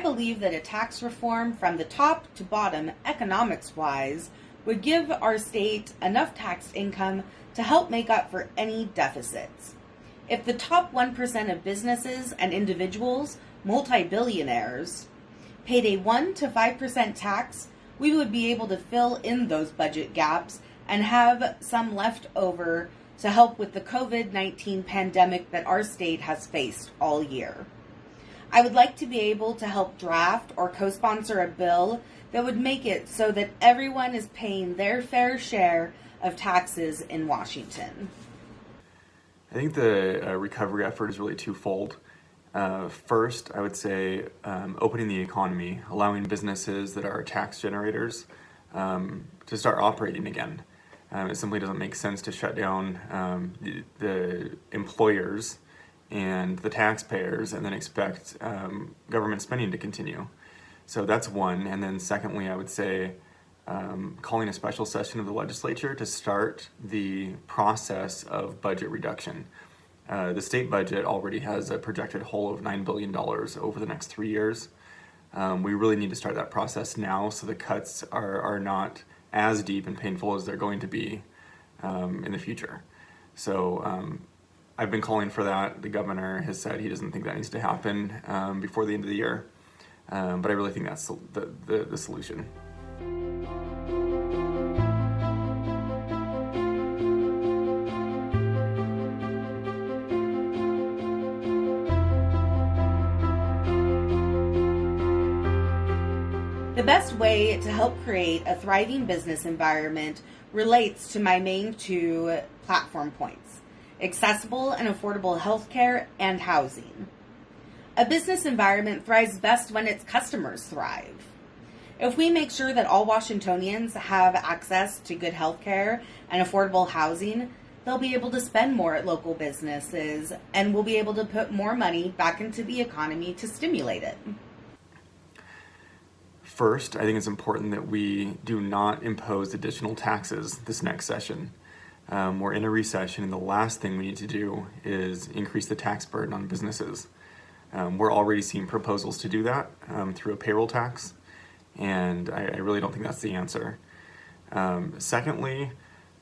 believe that a tax reform from the top to bottom, economics-wise, would give our state enough tax income to help make up for any deficits. If the top 1% of businesses and individuals, multi-billionaires, paid a 1 to 5% tax, we would be able to fill in those budget gaps and have some left over to help with the COVID-19 pandemic that our state has faced all year. I would like to be able to help draft or co-sponsor a bill that would make it so that everyone is paying their fair share of taxes in Washington. I think the recovery effort is really twofold. First, I would say opening the economy, allowing businesses that are tax generators to start operating again. It simply doesn't make sense to shut down the employers and the taxpayers and then expect government spending to continue. So that's one. And then secondly, I would say calling a special session of the legislature to start the process of budget reduction. The state budget already has a projected hole of $9 billion over the next 3 years. We really need to start that process now so the cuts are not as deep and painful as they're going to be in the future. So I've been calling for that. The governor has said he doesn't think that needs to happen before the end of the year. But I really think that's the solution. The best way to help create a thriving business environment relates to my main two platform points: accessible and affordable healthcare and housing. A business environment thrives best when its customers thrive. If we make sure that all Washingtonians have access to good healthcare and affordable housing, they'll be able to spend more at local businesses and we'll be able to put more money back into the economy to stimulate it. First, I think it's important that we do not impose additional taxes this next session. We're in a recession, and the last thing we need to do is increase the tax burden on businesses. We're already seeing proposals to do that through a payroll tax, and I really don't think that's the answer. Secondly,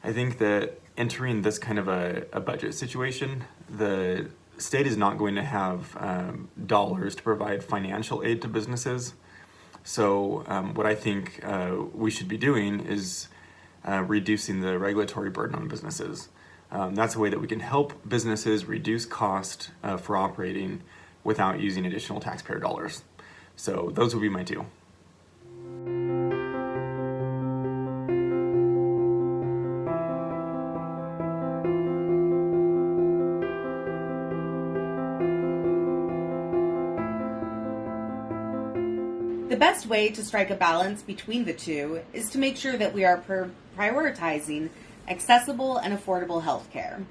I think that entering this kind of a budget situation, the state is not going to have dollars to provide financial aid to businesses. So what I think we should be doing is reducing the regulatory burden on businesses. That's a way that we can help businesses reduce cost for operating without using additional taxpayer dollars. So those would be my two. The best way to strike a balance between the two is to make sure that we are prioritizing accessible and affordable health care.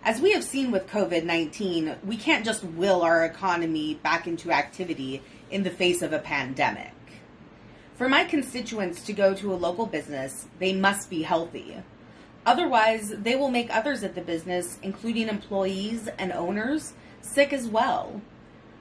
As we have seen with COVID-19, we can't just will our economy back into activity in the face of a pandemic. For my constituents to go to a local business, they must be healthy. Otherwise, they will make others at the business, including employees and owners, sick as well.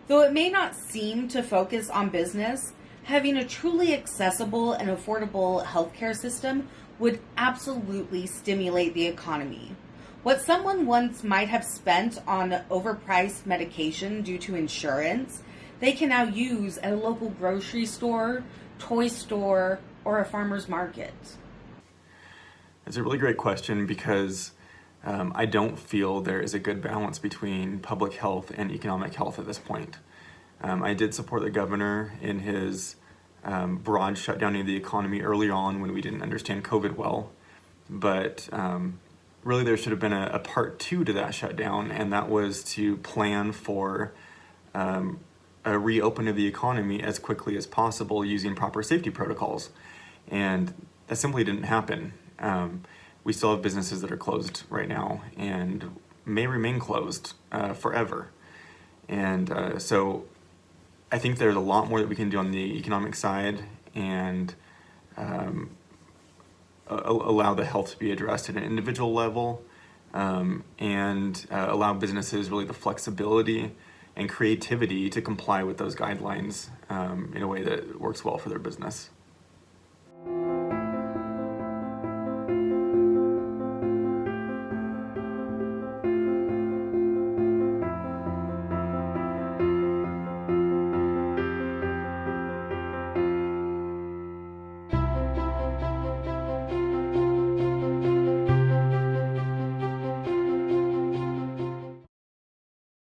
Though it may not seem to focus on business, having a truly accessible and affordable healthcare system would absolutely stimulate the economy. What someone once might have spent on overpriced medication due to insurance, they can now use at a local grocery store, toy store, or a farmer's market. It's a really great question because I don't feel there is a good balance between public health and economic health at this point. I did support the governor in his broad shutdown of the economy early on when we didn't understand COVID well, but really there should have been a part two to that shutdown, and that was to plan for a reopen of the economy as quickly as possible using proper safety protocols, and that simply didn't happen. We still have businesses that are closed right now and may remain closed forever, and so I think there's a lot more that we can do on the economic side and allow the health to be addressed at an individual level and allow businesses really the flexibility and creativity to comply with those guidelines in a way that works well for their business.